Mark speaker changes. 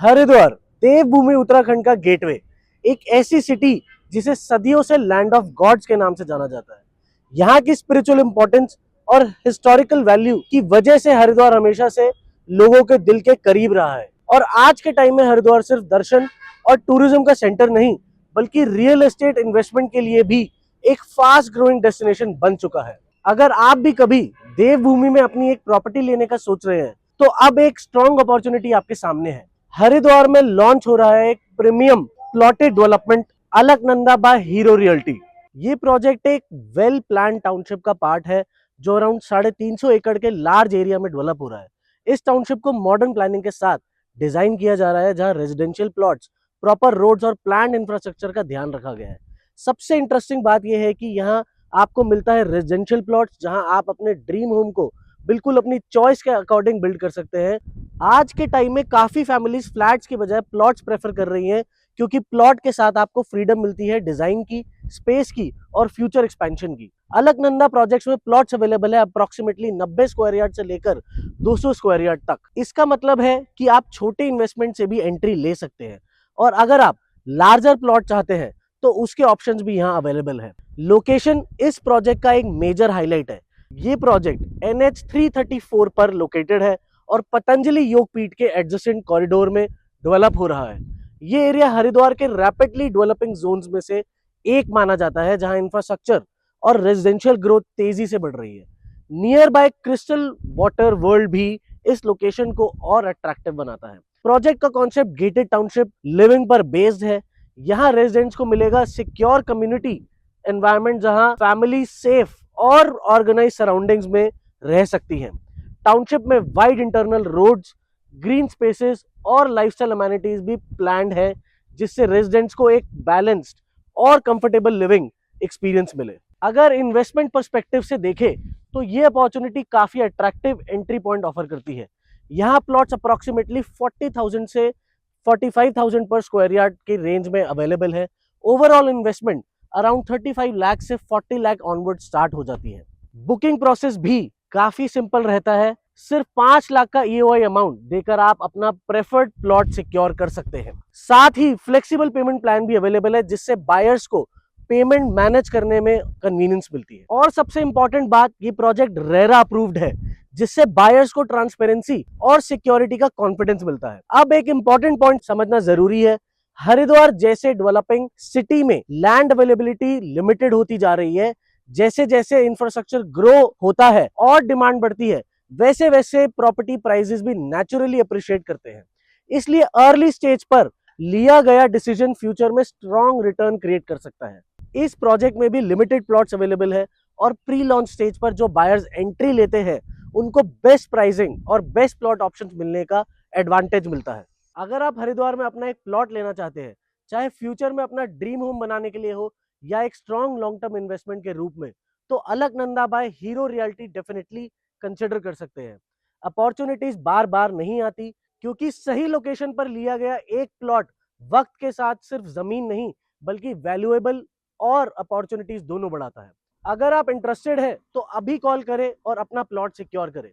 Speaker 1: हरिद्वार देवभूमि उत्तराखंड का गेटवे, एक ऐसी सिटी जिसे सदियों से लैंड ऑफ गॉड्स के नाम से जाना जाता है। यहाँ की स्पिरिचुअल इंपॉर्टेंस और हिस्टोरिकल वैल्यू की वजह से हरिद्वार हमेशा से लोगों के दिल के करीब रहा है। और आज के टाइम में हरिद्वार सिर्फ दर्शन और टूरिज्म का सेंटर नहीं, बल्कि रियल एस्टेट इन्वेस्टमेंट के लिए भी एक फास्ट ग्रोइंग डेस्टिनेशन बन चुका है। अगर आप भी कभी देवभूमि में अपनी एक प्रॉपर्टी लेने का सोच रहे हैं, तो अब एक स्ट्रॉन्ग अपॉर्चुनिटी आपके सामने है। हरिद्वार में लॉन्च हो रहा है एक premium plotted development Alaknanda by Hero Realty. ये प्रोजेक्ट एक वेल प्लान टाउनशिप का पार्ट है जो अराउंड 350 एकड़ के लार्ज एरिया में डेवलप हो रहा है। इस टाउनशिप को मॉडर्न प्लानिंग के साथ डिजाइन किया जा रहा है, जहां रेजिडेंशियल प्लॉट्स, प्रॉपर रोड्स और प्लान इंफ्रास्ट्रक्चर का ध्यान रखा गया है। सबसे इंटरेस्टिंग बात यह है कि यहाँ आपको मिलता है रेजिडेंशियल प्लॉट्स, जहां आप अपने ड्रीम होम को बिल्कुल अपनी चॉइस के अकॉर्डिंग बिल्ड कर सकते हैं। आज के टाइम में काफी फैमिलीज फ्लैट्स की बजाय प्लॉट्स प्रेफर कर रही हैं, क्योंकि प्लॉट के साथ आपको फ्रीडम मिलती है डिजाइन की, स्पेस की और फ्यूचर एक्सपेंशन की। अलकनंदा प्रोजेक्ट्स में प्लॉट्स अवेलेबल है अप्रोक्सीमेटली 90 स्क्वायर यार्ड से लेकर 200 स्क्वायर यार्ड तक। इसका मतलब है कि आप छोटे इन्वेस्टमेंट से भी एंट्री ले सकते हैं, और अगर आप लार्जर प्लॉट चाहते हैं तो उसके ऑप्शंस भी यहाँ अवेलेबल है। लोकेशन इस प्रोजेक्ट का एक मेजर हाईलाइट है। ये प्रोजेक्ट NH 334 पर लोकेटेड है और पतंजलि योगपीठ के एडजेसेंट कॉरिडोर में डेवलप हो रहा है। ये एरिया हरिद्वार के रैपिडली डेवलपिंग जोन्स में से एक माना जाता है, जहां इंफ्रास्ट्रक्चर और रेजिडेंशियल ग्रोथ तेजी से बढ़ रही है। Near by crystal water world भी इस लोकेशन को और अट्रैक्टिव बनाता है। प्रोजेक्ट का कॉन्सेप्ट गेटेड टाउनशिप लिविंग पर बेस्ड है। यहाँ रेजिडेंट्स को मिलेगा सिक्योर कम्युनिटी एनवायरनमेंट, जहां फैमिली सेफ और ऑर्गेनाइज सराउंडिंग्स में रह सकती हैं। टाउनशिप में wide internal roads, green spaces और लाइफस्टाइल अमेनिटीज भी प्लान्ड है, जिससे रेजिडेंट्स को एक बैलेंस्ड और कंफर्टेबल लिविंग एक्सपीरियंस मिले। अगर इन्वेस्टमेंट पर्सपेक्टिव से देखें तो ये अपॉर्चुनिटी काफी अट्रैक्टिव एंट्री पॉइंट ऑफर करती है। यहाँ प्लॉट्स अप्रोक्सीमेटली 40,000 से 45,000 पर स्क्वायर यार्ड की रेंज में अवेलेबल है। ओवरऑल इन्वेस्टमेंट अराउंड 35 लाख से 40 लाख ऑनवर्ड स्टार्ट हो जाती है। बुकिंग प्रोसेस भी काफी सिंपल रहता है। सिर्फ 5 लाख का EOI अमाउंट देकर आप अपना प्रेफर्ड प्लॉट सिक्योर कर सकते हैं। साथ ही फ्लेक्सिबल पेमेंट प्लान भी अवेलेबल है, जिससे बायर्स को पेमेंट मैनेज करने में कन्वीनियंस मिलती है। और सबसे इंपॉर्टेंट बात, ये प्रोजेक्ट रेरा अप्रूव्ड है, जिससे बायर्स को ट्रांसपेरेंसी और सिक्योरिटी का कॉन्फिडेंस मिलता है। अब एक इंपॉर्टेंट पॉइंट समझना जरूरी है। हरिद्वार जैसे डेवलपिंग सिटी में लैंड अवेलेबिलिटी लिमिटेड होती जा रही है। जैसे जैसे इंफ्रास्ट्रक्चर ग्रो होता है और डिमांड बढ़ती है, वैसे वैसे प्रॉपर्टी प्राइसेस भी नेचुरली अप्रिशिएट करते हैं। इसलिए अर्ली स्टेज पर लिया गया डिसीजन फ्यूचर में स्ट्रॉन्ग रिटर्न क्रिएट कर सकता है। इस प्रोजेक्ट में भी लिमिटेड प्लॉट्स अवेलेबल है, और प्री लॉन्च स्टेज पर जो बायर्स एंट्री लेते हैं उनको बेस्ट प्राइसिंग और बेस्ट प्लॉट ऑप्शंस मिलने का एडवांटेज मिलता है। अगर आप हरिद्वार में अपना एक प्लॉट लेना चाहते हैं, चाहे फ्यूचर में अपना ड्रीम होम बनाने के लिए हो या एक स्ट्रॉन्ग लॉन्ग टर्म इन्वेस्टमेंट के रूप में, तो Alaknanda by Hero Realty definitely consider कर सकते हैं। अपॉर्चुनिटीज बार बार नहीं आती, क्योंकि सही लोकेशन पर लिया गया एक प्लॉट वक्त के साथ सिर्फ जमीन नहीं, बल्कि वैल्यूएबल और अपॉर्चुनिटीज दोनों बढ़ाता है। अगर आप इंटरेस्टेड है तो अभी कॉल करें और अपना प्लॉट सिक्योर करें।